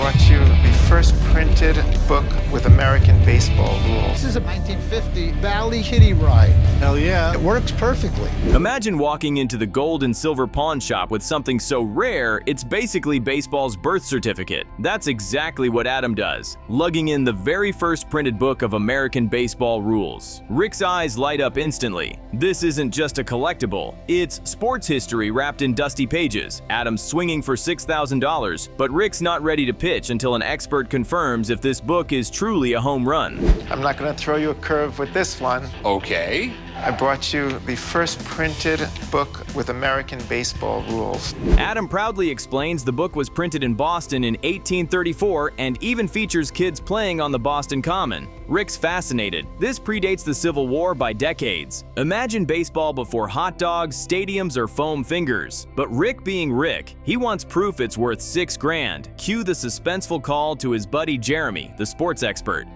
brought you the first printed book with American baseball rules. This is a 1950 Bally Kitty ride. Hell yeah. It works perfectly. Imagine walking into the gold and silver pawn shop with something so rare, it's basically baseball's birth certificate. That's exactly what Adam does, lugging in the very first printed book of American baseball rules. Rick's eyes light up instantly. This isn't just a collectible, it's sports history wrapped in dusty pages. Adam's swinging for $6,000, but Rick's not ready to pitch until an expert confirms if this book is truly a home run. I'm not going to throw you a curve with this one. Okay. I brought you the first printed book with American baseball rules. Adam proudly explains the book was printed in Boston in 1834 and even features kids playing on the Boston Common. Rick's fascinated. This predates the Civil War by decades. Imagine baseball before hot dogs, stadiums, or foam fingers. But Rick being Rick, he wants proof it's worth $6,000. Cue the suspenseful call to his buddy Jeremy, the sports expert.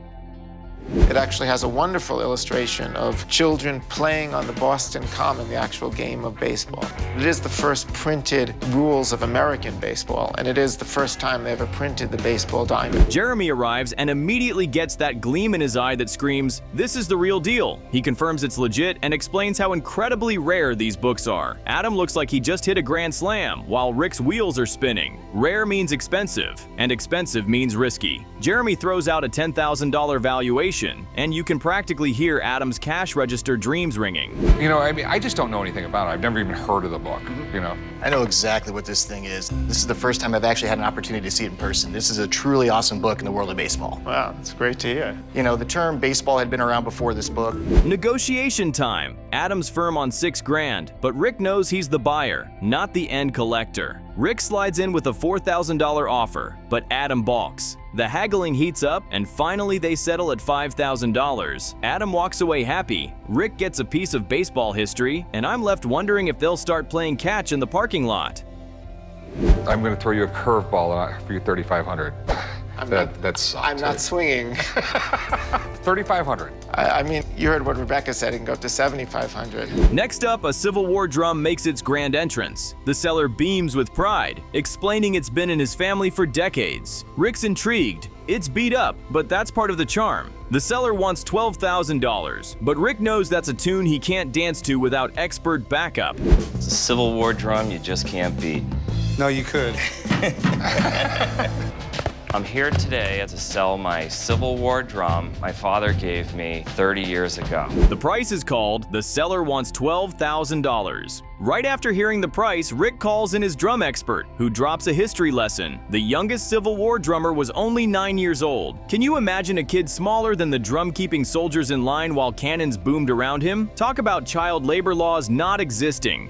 It actually has a wonderful illustration of children playing on the Boston Common, the actual game of baseball. It is the first printed rules of American baseball, and it is the first time they ever printed the baseball diamond. Jeremy arrives and immediately gets that gleam in his eye that screams, "This is the real deal." He confirms it's legit and explains how incredibly rare these books are. Adam looks like he just hit a grand slam, while Rick's wheels are spinning. Rare means expensive, and expensive means risky. Jeremy throws out a $10,000 valuation, and you can practically hear Adam's cash register dreams ringing. You know, I mean, I just don't know anything about it. I've never even heard of the book, you know. I know exactly what this thing is. This is the first time I've actually had an opportunity to see it in person. This is a truly awesome book in the world of baseball. Wow, that's great to hear. You know, the term baseball had been around before this book. Negotiation time. Adam's firm on $6,000, but Rick knows he's the buyer, not the end collector. Rick slides in with a $4,000 offer, but Adam balks. The haggling heats up, and finally they settle at $5,000. Adam walks away happy. Rick gets a piece of baseball history, and I'm left wondering if they'll start playing catch in the parking lot. I'm going to throw you a curveball for you $3,500. That sucks. I'm not swinging. $3,500. I mean, you heard what Rebecca said, it can go up to $7,500. Next up, a Civil War drum makes its grand entrance. The seller beams with pride, explaining it's been in his family for decades. Rick's intrigued. It's beat up, but that's part of the charm. The seller wants $12,000, but Rick knows that's a tune he can't dance to without expert backup. It's a Civil War drum you just can't beat. No, you could. I'm here today to sell my Civil War drum my father gave me 30 years ago. The price is called. The seller wants $12,000. Right after hearing the price, Rick calls in his drum expert, who drops a history lesson. The youngest Civil War drummer was only 9 years old. Can you imagine a kid smaller than the drum-keeping soldiers in line while cannons boomed around him? Talk about child labor laws not existing.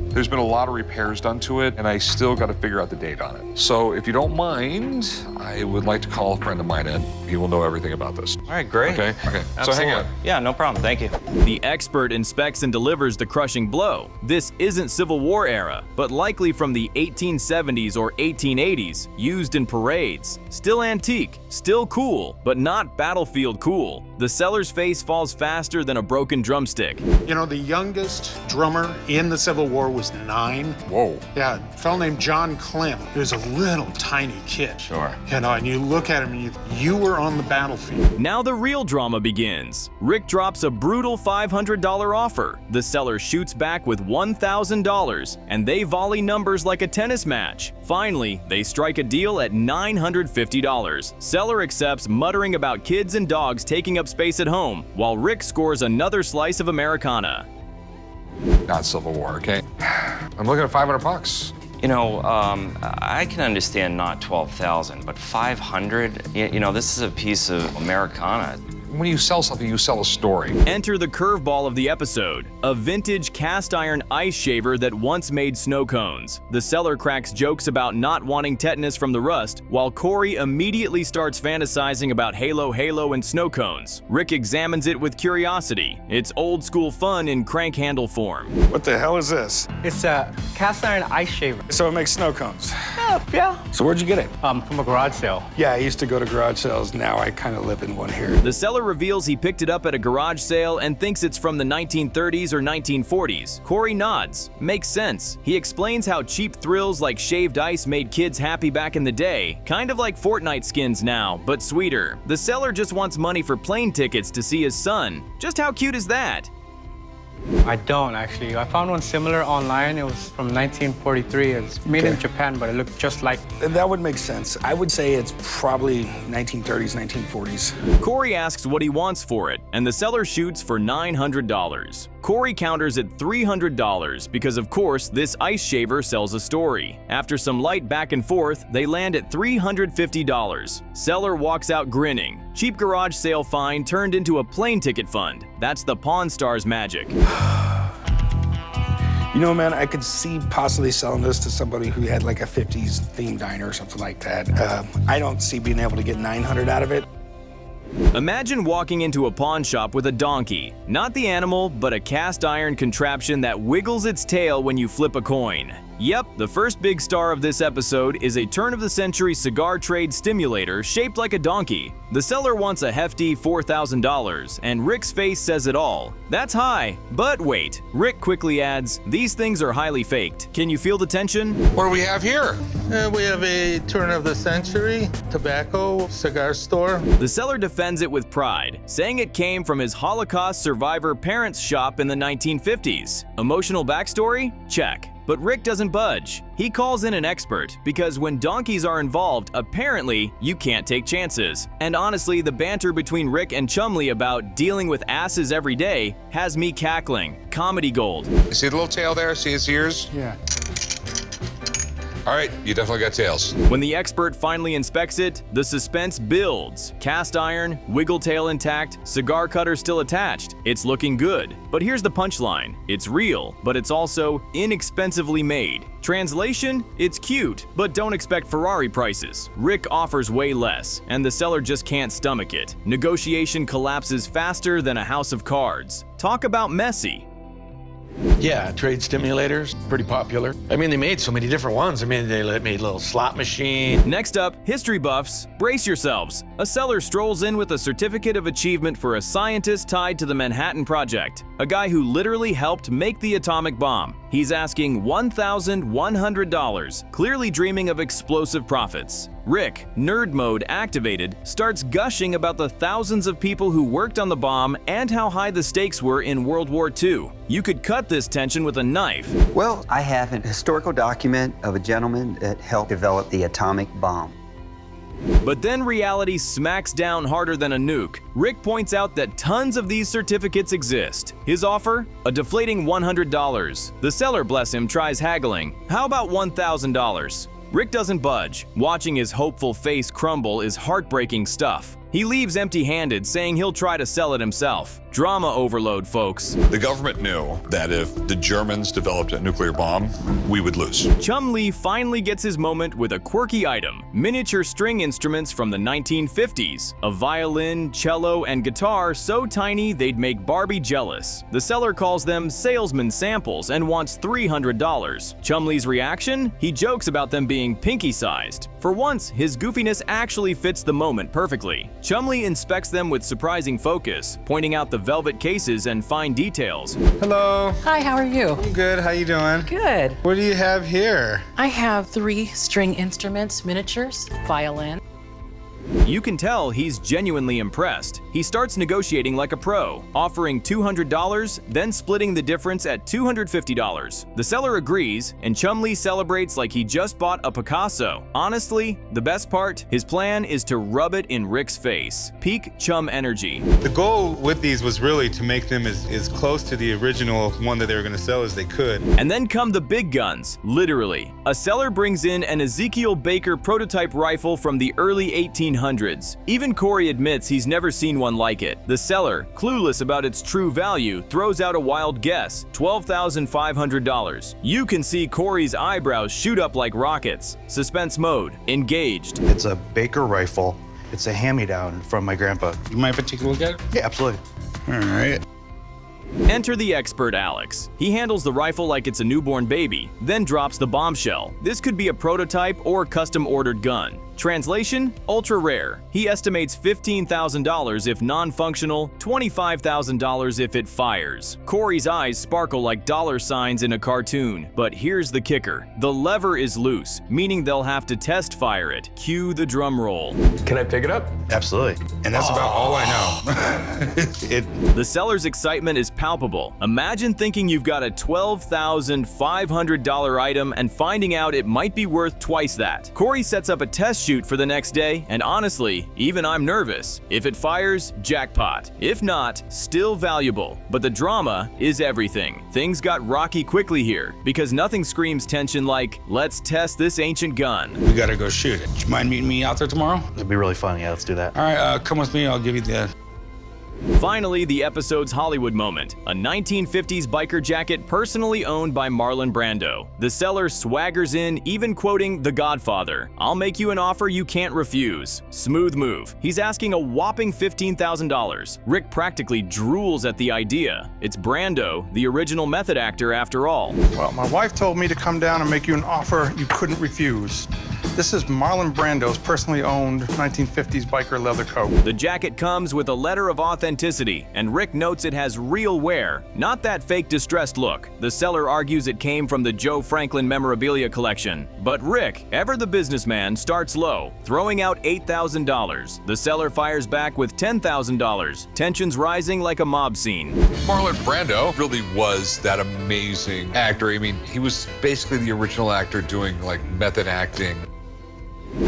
There's been a lot of repairs done to it, and I still got to figure out the date on it. So if you don't mind, I would like to call a friend of mine in. He will know everything about this. All right, great. Okay. So hang on. Yeah, no problem. Thank you. The expert inspects and delivers the crushing blow. This isn't Civil War era, but likely from the 1870s or 1880s, used in parades. Still antique, still cool, but not battlefield cool. The seller's face falls faster than a broken drumstick. You know, the youngest drummer in the Civil War was 9. Whoa. Yeah, a fellow named John Klim. He was a little tiny kid. Sure. You know, and you look at him and you were on the battlefield. Now the real drama begins. Rick drops a brutal $500 offer. The seller shoots back with $1,000, and they volley numbers like a tennis match. Finally, they strike a deal at $950. Seller accepts, muttering about kids and dogs taking up space at home, while Rick scores another slice of Americana. Not Civil War, okay? I'm looking at $500. You know, I can understand not 12,000, but 500. You know, this is a piece of Americana. When you sell something, you sell a story. Enter the curveball of the episode, a vintage cast iron ice shaver that once made snow cones. The seller cracks jokes about not wanting tetanus from the rust, while Corey immediately starts fantasizing about Halo and snow cones. Rick examines it with curiosity. It's old school fun in crank handle form. What the hell is this? It's a cast iron ice shaver. So it makes snow cones. Yeah. So where'd you get it? From a garage sale. Yeah, I used to go to garage sales. Now I kind of live in one here. The seller reveals he picked it up at a garage sale and thinks it's from the 1930s or 1940s. Corey nods. Makes sense. He explains how cheap thrills like shaved ice made kids happy back in the day, kind of like Fortnite skins now, but sweeter. The seller just wants money for plane tickets to see his son. Just how cute is that? I don't actually. I found one similar online. It was from 1943. It's made in Japan, but it looked just like. That would make sense. I would say it's probably 1930s, 1940s. Corey asks what he wants for it, and the seller shoots for $900. Corey counters at $300 because, of course, this ice shaver sells a story. After some light back and forth, they land at $350. Seller walks out grinning. Cheap garage sale find turned into a plane ticket fund. That's the Pawn Stars magic. You know, man, I could see possibly selling this to somebody who had like a 50s themed diner or something like that. I don't see being able to get $900 out of it. Imagine walking into a pawn shop with a donkey. Not the animal, but a cast iron contraption that wiggles its tail when you flip a coin. Yep, the first big star of this episode is a turn-of-the-century cigar trade stimulator shaped like a donkey. The seller wants a hefty $4,000, and Rick's face says it all. That's high, but wait. Rick quickly adds, these things are highly faked. Can you feel the tension? What do we have here? We have a turn-of-the-century tobacco cigar store. The seller defends it with pride, saying it came from his Holocaust survivor parents' shop in the 1950s. Emotional backstory? Check. But Rick doesn't budge. He calls in an expert because when donkeys are involved, apparently you can't take chances. And honestly, the banter between Rick and Chumlee about dealing with asses every day has me cackling. Comedy gold. See the little tail there? See its ears? Yeah. All right, you definitely got tails. When the expert finally inspects it, the suspense builds. Cast iron, wiggle tail intact, cigar cutter still attached. It's looking good. But here's the punchline. It's real, but it's also inexpensively made. Translation? It's cute, but don't expect Ferrari prices. Rick offers way less, and the seller just can't stomach it. Negotiation collapses faster than a house of cards. Talk about messy. Yeah, trade stimulators, pretty popular. I mean, they made so many different ones. I mean, they made a little slot machine. Next up, history buffs, brace yourselves. A seller strolls in with a certificate of achievement for a scientist tied to the Manhattan Project, a guy who literally helped make the atomic bomb. He's asking $1,100, clearly dreaming of explosive profits. Rick, nerd mode activated, starts gushing about the thousands of people who worked on the bomb and how high the stakes were in World War II. You could cut this tension with a knife. Well, I have a historical document of a gentleman that helped develop the atomic bomb. But then reality smacks down harder than a nuke. Rick points out that tons of these certificates exist. His offer? A deflating $100. The seller, bless him, tries haggling. How about $1,000? Rick doesn't budge. Watching his hopeful face crumble is heartbreaking stuff. He leaves empty-handed, saying he'll try to sell it himself. Drama overload, folks. The government knew that if the Germans developed a nuclear bomb, we would lose. Chumlee finally gets his moment with a quirky item. Miniature string instruments from the 1950s. A violin, cello, and guitar so tiny they'd make Barbie jealous. The seller calls them salesman samples and wants $300. Chumlee's reaction? He jokes about them being pinky-sized. For once, his goofiness actually fits the moment perfectly. Chumlee inspects them with surprising focus, pointing out the velvet cases and fine details. Hello. Hi, how are you? I'm good. How you doing? Good. What do you have here? I have 3 string instruments, miniatures, violin. You can tell he's genuinely impressed. He starts negotiating like a pro, offering $200, then splitting the difference at $250. The seller agrees, and Chumlee celebrates like he just bought a Picasso. Honestly, the best part? His plan is to rub it in Rick's face. Peak Chum energy. The goal with these was really to make them as close to the original one that they were going to sell as they could. And then come the big guns, literally. A seller brings in an Ezekiel Baker prototype rifle from the early 1800s. Even Corey admits he's never seen one like it. The seller, clueless about its true value, throws out a wild guess, $12,500. You can see Corey's eyebrows shoot up like rockets. Suspense mode, engaged. It's a Baker rifle. It's a hand-me-down from my grandpa. You mind if I take a look at it? Yeah, absolutely. All right. Enter the expert Alex. He handles the rifle like it's a newborn baby, then drops the bombshell. This could be a prototype or custom-ordered gun. Translation: ultra rare. He estimates $15,000 if non-functional, $25,000 if it fires. Corey's eyes sparkle like dollar signs in a cartoon. But here's the kicker. The lever is loose, meaning they'll have to test fire it. Cue the drum roll. Can I pick it up? Absolutely. And that's about all I know. The seller's excitement is palpable. Imagine thinking you've got a $12,500 item and finding out it might be worth twice that. Corey sets up a test shoot for the next day, and honestly, even I'm nervous. If it fires, jackpot. If not, still valuable. But the drama is everything. Things got rocky quickly here, because nothing screams tension like, let's test this ancient gun. We gotta go shoot it. Do you mind meeting me out there tomorrow? It'd be really fun. Yeah, let's do that. All right, come with me. I'll give you the... Finally, the episode's Hollywood moment. A 1950s biker jacket personally owned by Marlon Brando. The seller swaggers in, even quoting The Godfather. "I'll make you an offer you can't refuse." Smooth move. He's asking a whopping $15,000. Rick practically drools at the idea. It's Brando, the original method actor after all. Well, my wife told me to come down and make you an offer you couldn't refuse. This is Marlon Brando's personally owned 1950s biker leather coat. The jacket comes with a letter of authenticity, and Rick notes it has real wear, not that fake distressed look. The seller argues it came from the Joe Franklin memorabilia collection. But Rick, ever the businessman, starts low, throwing out $8,000. The seller fires back with $10,000, tensions rising like a mob scene. Marlon Brando really was that amazing actor. I mean, he was basically the original actor doing like method acting.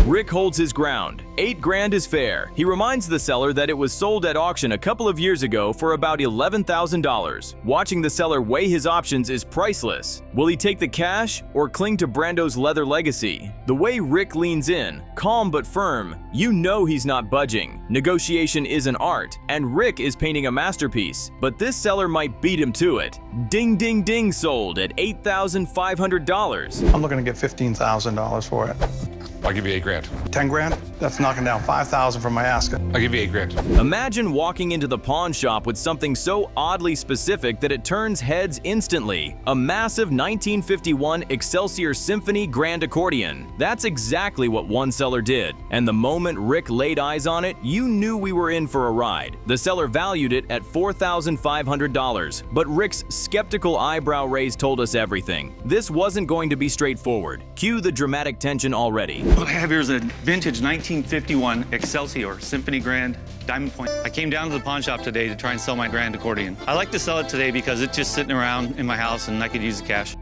Rick holds his ground. $8,000 is fair. He reminds the seller that it was sold at auction a couple of years ago for about $11,000. Watching the seller weigh his options is priceless. Will he take the cash or cling to Brando's leather legacy? The way Rick leans in, calm but firm, you know he's not budging. Negotiation is an art, and Rick is painting a masterpiece. But this seller might beat him to it. Ding, ding, ding, sold at $8,500. I'm looking to get $15,000 for it. I'll give you $8,000. 10 grand? That's knocking down 5,000 from my asking. I'll give you $8,000. Imagine walking into the pawn shop with something so oddly specific that it turns heads instantly. A massive 1951 Excelsior Symphony grand accordion. That's exactly what one seller did. And the moment Rick laid eyes on it, you knew we were in for a ride. The seller valued it at $4,500. But Rick's skeptical eyebrow raise told us everything. This wasn't going to be straightforward. Cue the dramatic tension already. What I have here is a vintage 1951 Excelsior Symphony Grand Diamond Point. I came down to the pawn shop today to try and sell my grand accordion. I like to sell it today because it's just sitting around in my house and I could use the cash.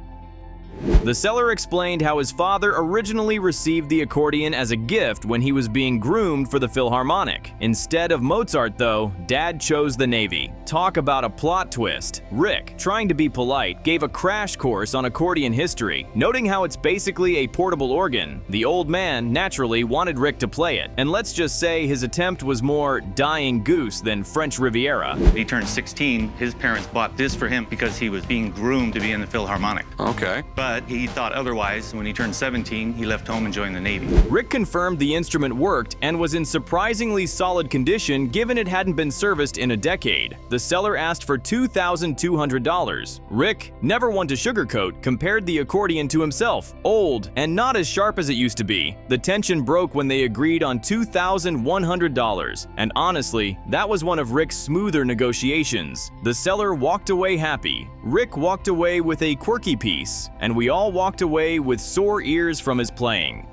The seller explained how his father originally received the accordion as a gift when he was being groomed for the Philharmonic. Instead of Mozart, though, Dad chose the Navy. Talk about a plot twist. Rick, trying to be polite, gave a crash course on accordion history, noting how it's basically a portable organ. The old man naturally wanted Rick to play it, and let's just say his attempt was more dying goose than French Riviera. When he turned 16, his parents bought this for him because he was being groomed to be in the Philharmonic. Okay. But he thought otherwise. When he turned 17, he left home and joined the Navy. Rick confirmed the instrument worked and was in surprisingly solid condition given it hadn't been serviced in a decade. The seller asked for $2,200. Rick, never one to sugarcoat, compared the accordion to himself. Old and not as sharp as it used to be. The tension broke when they agreed on $2,100. And honestly, that was one of Rick's smoother negotiations. The seller walked away happy. Rick walked away with a quirky piece, and we all walked away with sore ears from his playing.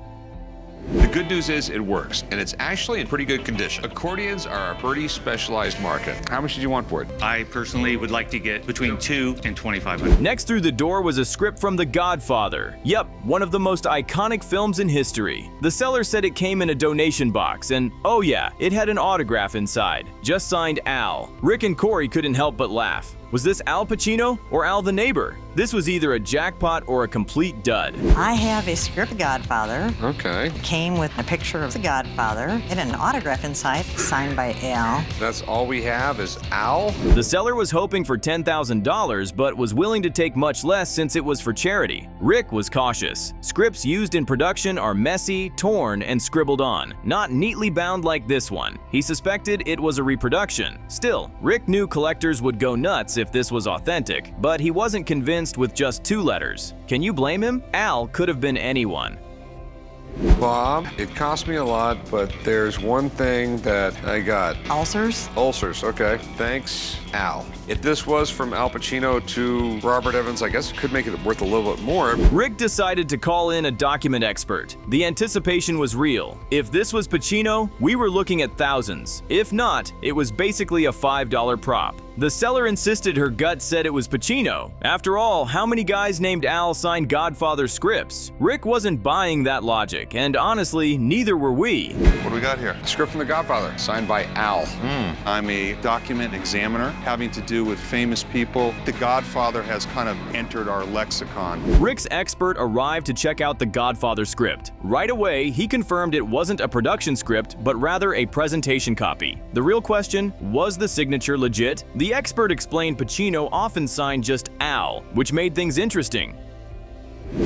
The good news is it works, and it's actually in pretty good condition. Accordions are a pretty specialized market. How much did you want for it? I personally would like to get between $2,000 and $2,500. Next through the door was a script from The Godfather. Yep, one of the most iconic films in history. The seller said it came in a donation box, and oh yeah, it had an autograph inside. Just signed Al. Rick and Corey couldn't help but laugh. Was this Al Pacino or Al the neighbor? This was either a jackpot or a complete dud. I have a script Godfather. Okay. Came with a picture of the Godfather and an autograph inside, signed by Al. That's all we have is Al? The seller was hoping for $10,000, but was willing to take much less since it was for charity. Rick was cautious. Scripts used in production are messy, torn, and scribbled on, not neatly bound like this one. He suspected it was a reproduction. Still, Rick knew collectors would go nuts if this was authentic, but he wasn't convinced with just 2 letters. Can you blame him? Al could have been anyone. Bob, it cost me a lot, but there's one thing that I got. Ulcers? Ulcers, okay. Thanks, Al. If this was from Al Pacino to Robert Evans, I guess it could make it worth a little bit more. Rick decided to call in a document expert. The anticipation was real. If this was Pacino, we were looking at thousands. If not, it was basically a $5 prop. The seller insisted her gut said it was Pacino. After all, how many guys named Al signed Godfather scripts? Rick wasn't buying that logic, and honestly, neither were we. What do we got here? Script from The Godfather, signed by Al. I'm a document examiner having to do with famous people. The Godfather has kind of entered our lexicon. Rick's expert arrived to check out the Godfather script. Right away, he confirmed it wasn't a production script, but rather a presentation copy. The real question, was the signature legit? The expert explained Pacino often signed just Al, which made things interesting.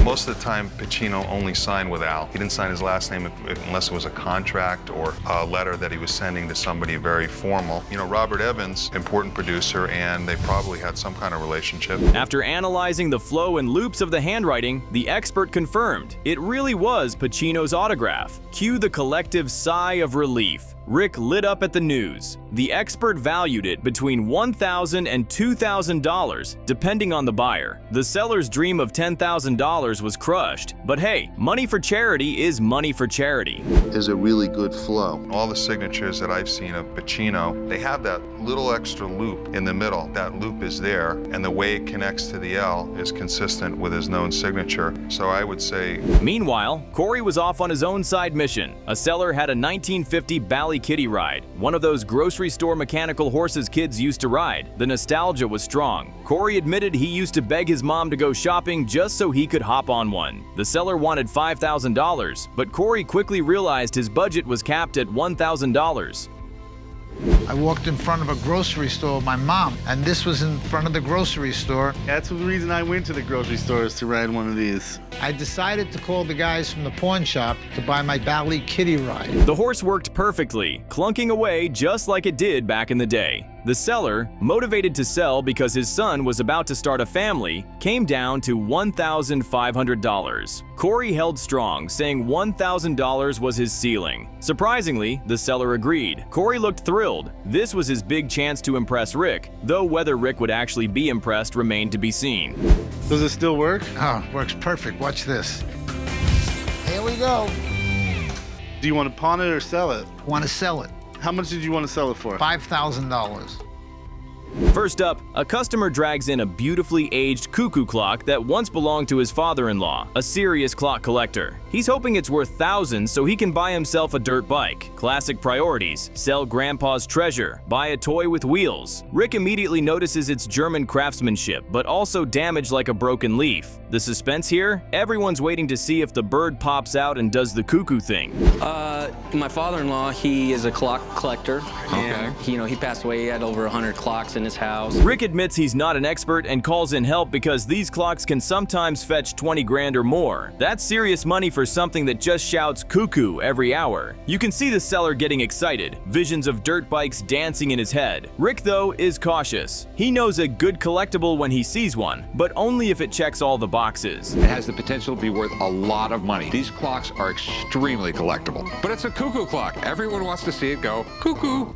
Most of the time, Pacino only signed with Al. He didn't sign his last name unless it was a contract or a letter that he was sending to somebody very formal. You know, Robert Evans, important producer, and they probably had some kind of relationship. After analyzing the flow and loops of the handwriting, the expert confirmed it really was Pacino's autograph. Cue the collective sigh of relief. Rick lit up at the news. The expert valued it between $1,000 and $2,000, depending on the buyer. The seller's dream of $10,000 was crushed. But hey, money for charity is money for charity. There's a really good flow. All the signatures that I've seen of Pacino, they have that little extra loop in the middle. That loop is there, and the way it connects to the L is consistent with his known signature. So I would say... Meanwhile, Corey was off on his own side mission. A seller had a 1950 Bally Kitty ride, one of those grocery store mechanical horses kids used to ride. The nostalgia was strong. Corey admitted he used to beg his mom to go shopping just so he could hop on one. The seller wanted $5,000, but Corey quickly realized his budget was capped at $1,000. I walked in front of a grocery store with my mom, and this was in front of the grocery store. That's the reason I went to the grocery store, is to ride one of these. I decided to call the guys from the pawn shop to buy my Bally Kitty ride. The horse worked perfectly, clunking away just like it did back in the day. The seller, motivated to sell because his son was about to start a family, came down to $1,500. Corey held strong, saying $1,000 was his ceiling. Surprisingly, the seller agreed. Corey looked thrilled. This was his big chance to impress Rick, though whether Rick would actually be impressed remained to be seen. Does it still work? Oh, works perfect. Watch this. Here we go. Do you want to pawn it or sell it? Want to sell it. How much did you want to sell it for? $5,000. First up, a customer drags in a beautifully aged cuckoo clock that once belonged to his father-in-law, a serious clock collector. He's hoping it's worth thousands so he can buy himself a dirt bike. Classic priorities: sell grandpa's treasure, buy a toy with wheels. Rick immediately notices its German craftsmanship, but also damaged like a broken leaf. The suspense here? Everyone's waiting to see if the bird pops out and does the cuckoo thing. My father-in-law, he is a clock collector, and he passed away. He had over 100 clocks in his house. Rick admits he's not an expert and calls in help because these clocks can sometimes fetch 20 grand or more. That's serious money for something that just shouts cuckoo every hour. You can see the seller getting excited, visions of dirt bikes dancing in his head. Rick, though, is cautious. He knows a good collectible when he sees one, but only if it checks all the boxes. It has the potential to be worth a lot of money. These clocks are extremely collectible. But it's a cuckoo clock. Everyone wants to see it go cuckoo.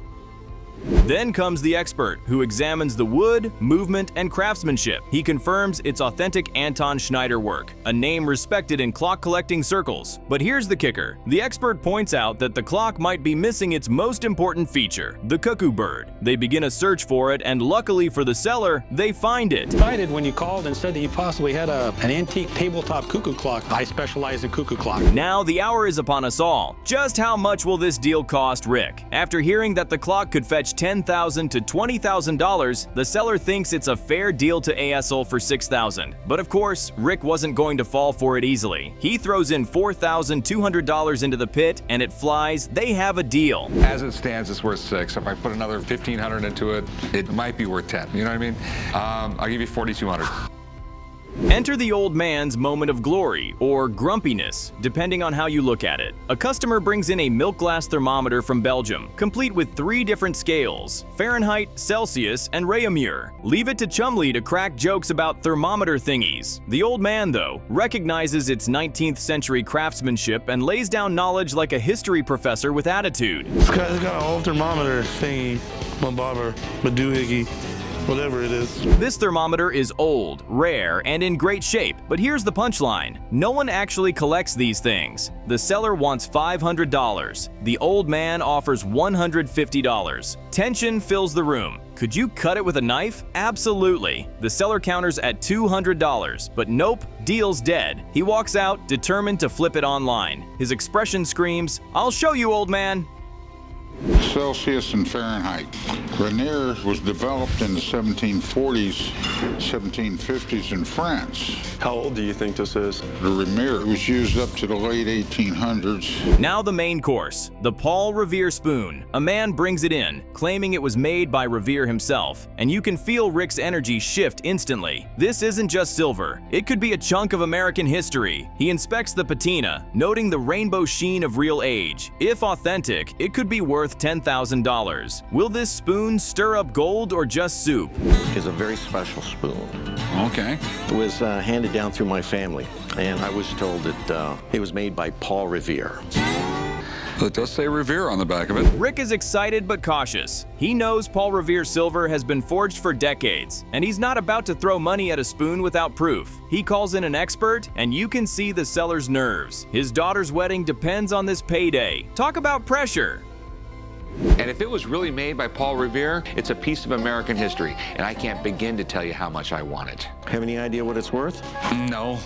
Then comes the expert, who examines the wood, movement, and craftsmanship. He confirms it's authentic Anton Schneider work, a name respected in clock collecting circles. But here's the kicker. The expert points out that the clock might be missing its most important feature, the cuckoo bird. They begin a search for it, and luckily for the seller, they find it. Excited when you called and said that you possibly had an antique tabletop cuckoo clock. I specialize in cuckoo clock. Now the hour is upon us all. Just how much will this deal cost Rick? After hearing that the clock could fetch $10,000 to $20,000, the seller thinks it's a fair deal to ASL for $6,000. But of course, Rick wasn't going to fall for it easily. He throws in $4,200 into the pit, and it flies. They have a deal. As it stands, it's worth $6,000. If I put another $1,500 into it, it might be worth $10,000. You know what I mean? I'll give you $4,200. Enter the old man's moment of glory, or grumpiness, depending on how you look at it. A customer brings in a milk glass thermometer from Belgium, complete with 3 different scales: Fahrenheit, Celsius, and Réaumur. Leave it to Chumlee to crack jokes about thermometer thingies. The old man, though, recognizes its 19th century craftsmanship and lays down knowledge like a history professor with attitude. This guy's got an old thermometer thingy, bobber, badoohickey, whatever it is. This thermometer is old, rare, and in great shape, but here's the punchline. No one actually collects these things. The seller wants $500. The old man offers $150. Tension fills the room. Could you cut it with a knife? Absolutely. The seller counters at $200, but nope, deal's dead. He walks out, determined to flip it online. His expression screams, "I'll show you, old man." Celsius and Fahrenheit. Vernier was developed in the 1740s, 1750s in France. How old do you think this is? The Vernier was used up to the late 1800s. Now the main course, the Paul Revere spoon. A man brings it in, claiming it was made by Revere himself, and you can feel Rick's energy shift instantly. This isn't just silver. It could be a chunk of American history. He inspects the patina, noting the rainbow sheen of real age. If authentic, it could be worth $10,000. Will this spoon stir up gold or just soup? It's a very special spoon. Okay. It was handed down through my family, and I was told that it was made by Paul Revere. It does say Revere on the back of it. Rick is excited but cautious. He knows Paul Revere silver has been forged for decades, and he's not about to throw money at a spoon without proof. He calls in an expert, and you can see the seller's nerves. His daughter's wedding depends on this payday. Talk about pressure. And if it was really made by Paul Revere, it's a piece of American history, and I can't begin to tell you how much I want it. Have any idea what it's worth? No.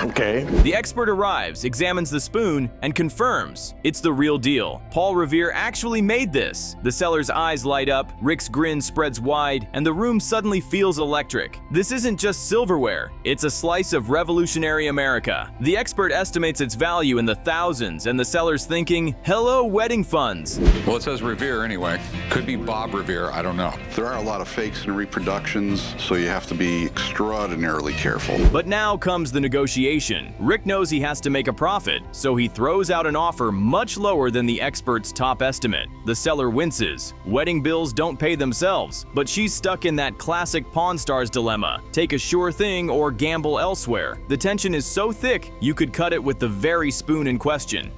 Okay. The expert arrives, examines the spoon, and confirms it's the real deal. Paul Revere actually made this. The seller's eyes light up, Rick's grin spreads wide, and the room suddenly feels electric. This isn't just silverware, it's a slice of revolutionary America. The expert estimates its value in the thousands, and the seller's thinking, hello, wedding funds. Well, it says Revere anyway. Could be Bob Revere, I don't know. There are a lot of fakes and reproductions, so you have to be extraordinarily careful. But now comes the negotiation. Rick knows he has to make a profit, so he throws out an offer much lower than the expert's top estimate. The seller winces. Wedding bills don't pay themselves, but she's stuck in that classic Pawn Stars dilemma. Take a sure thing or gamble elsewhere. The tension is so thick, you could cut it with the very spoon in question.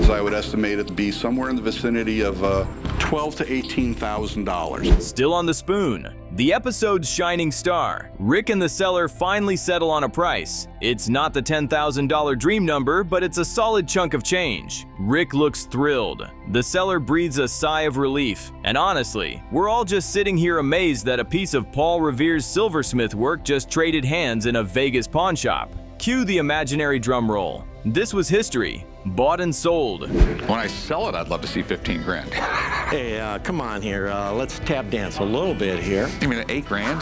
So I would estimate it to be somewhere in the vicinity of $12,000 to $18,000. Still on the spoon, the episode's shining star. Rick and the seller finally settle on a price. It's not the $10,000 dream number, but it's a solid chunk of change. Rick looks thrilled. The seller breathes a sigh of relief. And honestly, we're all just sitting here amazed that a piece of Paul Revere's silversmith work just traded hands in a Vegas pawn shop. Cue the imaginary drum roll. This was history. Bought and sold. When I sell it, I'd love to see 15 grand. Hey, come on here. Let's tap dance a little bit here. You mean 8 grand?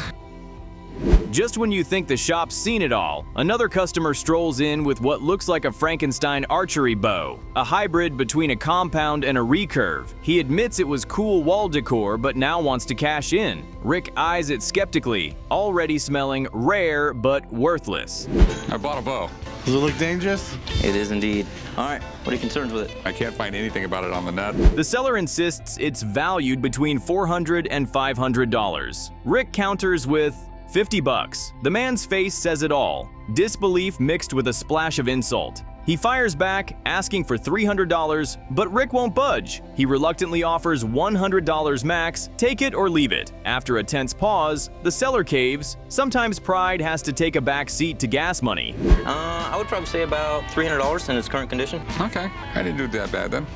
Just when you think the shop's seen it all, another customer strolls in with what looks like a Frankenstein archery bow, a hybrid between a compound and a recurve. He admits it was cool wall decor, but now wants to cash in. Rick eyes it skeptically, already smelling rare but worthless. I bought a bow. Does it look dangerous? It is indeed. All right, what are you concerned with it? I can't find anything about it on the net. The seller insists it's valued between $400 and $500. Rick counters with $50. The man's face says it all. Disbelief mixed with a splash of insult. He fires back, asking for $300, but Rick won't budge. He reluctantly offers $100 max, take it or leave it. After a tense pause, the seller caves. Sometimes pride has to take a back seat to gas money. I would probably say about $300 in its current condition. Okay, I didn't do that bad then.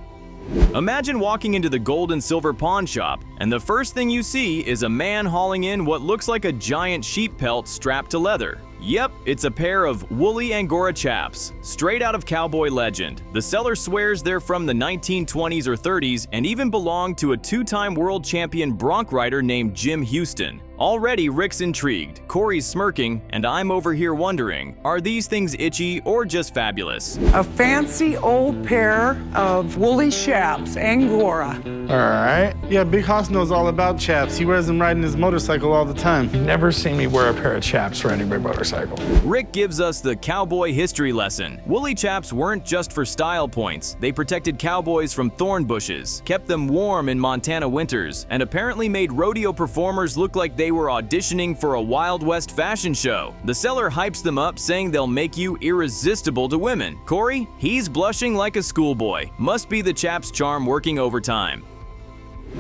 Imagine walking into the gold and silver pawn shop, and the first thing you see is a man hauling in what looks like a giant sheep pelt strapped to leather. Yep, it's a pair of woolly angora chaps, straight out of cowboy legend. The seller swears they're from the 1920s or 30s and even belong to a 2-time world champion bronc rider named Jim Houston. Already Rick's intrigued, Corey's smirking, and I'm over here wondering, are these things itchy or just fabulous? A fancy old pair of woolly chaps, angora. All right. Yeah, Big Hoss knows all about chaps. He wears them riding his motorcycle all the time. You've never seen me wear a pair of chaps riding my motorcycle. Rick gives us the cowboy history lesson. Woolly chaps weren't just for style points. They protected cowboys from thorn bushes, kept them warm in Montana winters, and apparently made rodeo performers look like they were auditioning for a Wild West fashion show. The seller hypes them up, saying they'll make you irresistible to women. Corey, he's blushing like a schoolboy. Must be the chaps charm working overtime.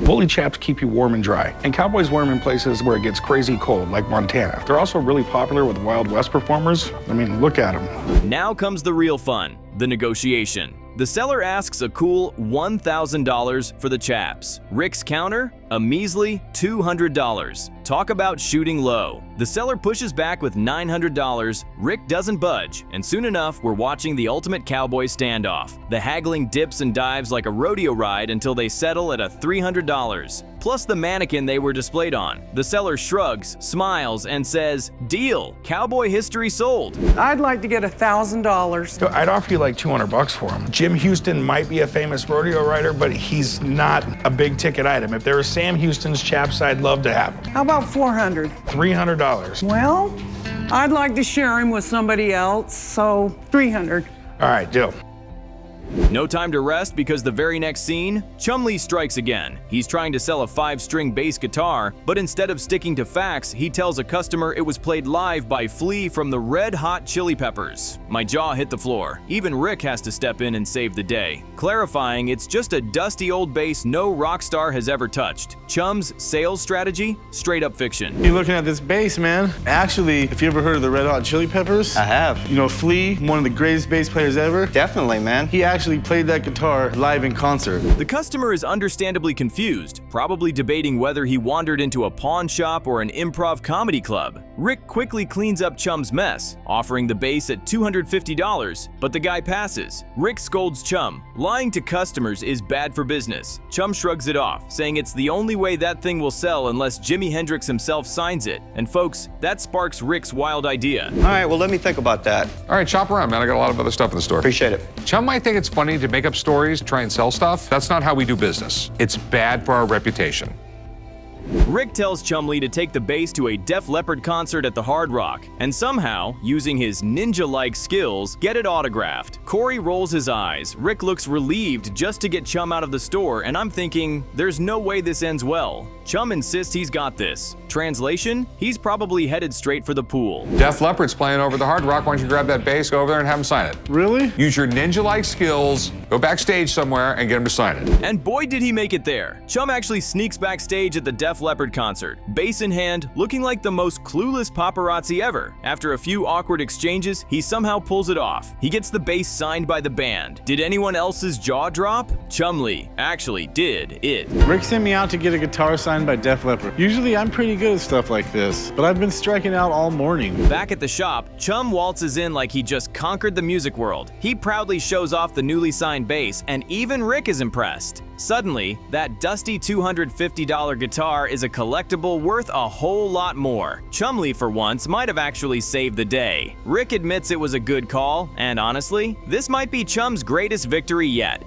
Woolly chaps keep you warm and dry, and cowboys wear them in places where it gets crazy cold, like Montana. They're also really popular with Wild West performers. I mean, look at them. Now comes the real fun, the negotiation. The seller asks a cool $1,000 for the chaps. Rick's counter? A measly $200. Talk about shooting low. The seller pushes back with $900. Rick doesn't budge, and soon enough, we're watching the ultimate cowboy standoff. The haggling dips and dives like a rodeo ride until they settle at a $300. Plus the mannequin they were displayed on. The seller shrugs, smiles, and says, "Deal. Cowboy history sold." I'd like to get $1,000. So I'd offer you like $200 for him. Jim Houston might be a famous rodeo rider, but he's not a big ticket item. If there was Sam Houston's chaps, I'd love to have him. How about $400? $300. Well, I'd like to share him with somebody else, so $300. All right, deal. No time to rest because the very next scene, Chumlee strikes again. He's trying to sell a 5-string bass guitar, but instead of sticking to facts, he tells a customer it was played live by Flea from the Red Hot Chili Peppers. My jaw hit the floor. Even Rick has to step in and save the day, clarifying it's just a dusty old bass no rock star has ever touched. Chum's sales strategy? Straight up fiction. You're looking at this bass, man. Actually, if you ever heard of the Red Hot Chili Peppers? I have. You know Flea, one of the greatest bass players ever? Definitely, man. He actually played that guitar live in concert. The customer is understandably confused, probably debating whether he wandered into a pawn shop or an improv comedy club. Rick quickly cleans up Chum's mess, offering the bass at $250, but the guy passes. Rick scolds Chum. Lying to customers is bad for business. Chum shrugs it off, saying it's the only way that thing will sell unless Jimi Hendrix himself signs it. And folks, that sparks Rick's wild idea. All right, well, let me think about that. All right, shop around, man. I got a lot of other stuff in the store. Appreciate it. Chum might think it's funny to make up stories, try and sell stuff. That's not how we do business. It's bad for our reputation. Rick tells Chumlee to take the bass to a Def Leppard concert at the Hard Rock, and somehow, using his ninja-like skills, get it autographed. Corey rolls his eyes. Rick looks relieved just to get Chum out of the store, and I'm thinking, there's no way this ends well. Chum insists he's got this. Translation? He's probably headed straight for the pool. Def Leppard's playing over the Hard Rock. Why don't you grab that bass, go over there and have him sign it? Really? Use your ninja-like skills, go backstage somewhere and get him to sign it. And boy did he make it there. Chum actually sneaks backstage at the Def Leppard concert, bass in hand, looking like the most clueless paparazzi ever. After a few awkward exchanges, he somehow pulls it off. He gets the bass signed by the band. Did anyone else's jaw drop? Chumlee actually did it. Rick sent me out to get a guitar signed by Def Leppard. Usually I'm pretty good at stuff like this, but I've been striking out all morning. Back at the shop, Chum waltzes in like he just conquered the music world. He proudly shows off the newly signed bass, and even Rick is impressed. Suddenly, that dusty $250 guitar is a collectible worth a whole lot more. Chumlee, for once, might have actually saved the day. Rick admits it was a good call, and honestly, this might be Chum's greatest victory yet.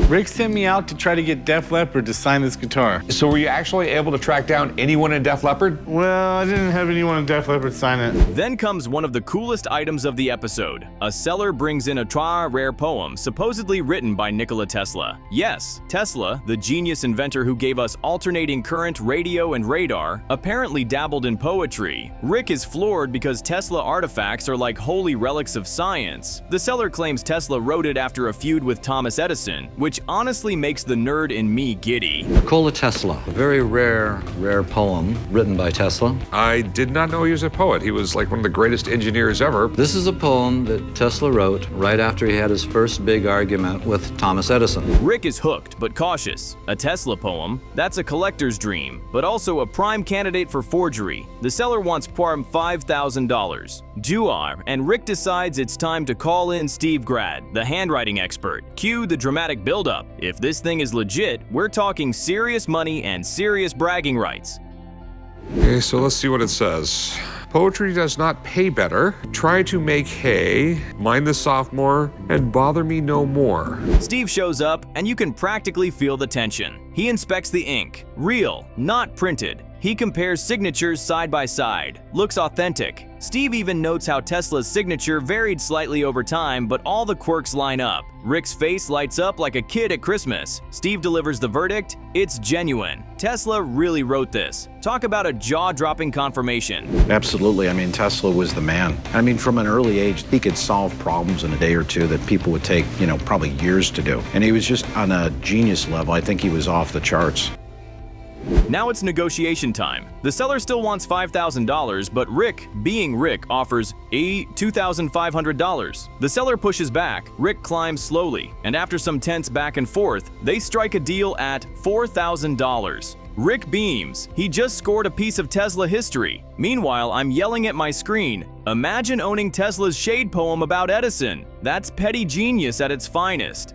Rick sent me out to try to get Def Leppard to sign this guitar. So were you actually able to track down anyone in Def Leppard? Well, I didn't have anyone in Def Leppard sign it. Then comes one of the coolest items of the episode. A seller brings in a rare poem supposedly written by Nikola Tesla. Yes, Tesla, the genius inventor who gave us alternating current, radio, and radar, apparently dabbled in poetry. Rick is floored because Tesla artifacts are like holy relics of science. The seller claims Tesla wrote it after a feud with Thomas Edison, which honestly makes the nerd in me giddy. Nikola Tesla, a very rare poem written by Tesla. I did not know he was a poet. He was like one of the greatest engineers ever. This is a poem that Tesla wrote right after he had his first big argument with Thomas Edison. Rick is hooked, but cautious. A Tesla poem? That's a collector's dream, but also a prime candidate for forgery. The seller wants $5,000. Juar, and Rick decides it's time to call in Steve Grad, the handwriting expert. Cue the dramatic buildup. If this thing is legit, we're talking serious money and serious bragging rights. Okay, so let's see what it says. Poetry does not pay better. Try to make hay, mind the sophomore, and bother me no more. Steve shows up, and you can practically feel the tension. He inspects the ink. Real, not printed. He compares signatures side by side. Looks authentic. Steve even notes how Tesla's signature varied slightly over time, but all the quirks line up. Rick's face lights up like a kid at Christmas. Steve delivers the verdict: it's genuine. Tesla really wrote this. Talk about a jaw-dropping confirmation. Absolutely. I mean, Tesla was the man. I mean, from an early age, he could solve problems in a day or two that people would take, probably years to do. And he was just on a genius level. I think he was off the charts. Now it's negotiation time. The seller still wants $5,000, but Rick, being Rick, offers $2,500. The seller pushes back. Rick climbs slowly, and after some tense back and forth, they strike a deal at $4,000. Rick beams. He just scored a piece of Tesla history. Meanwhile, I'm yelling at my screen, imagine owning Tesla's shade poem about Edison. That's petty genius at its finest.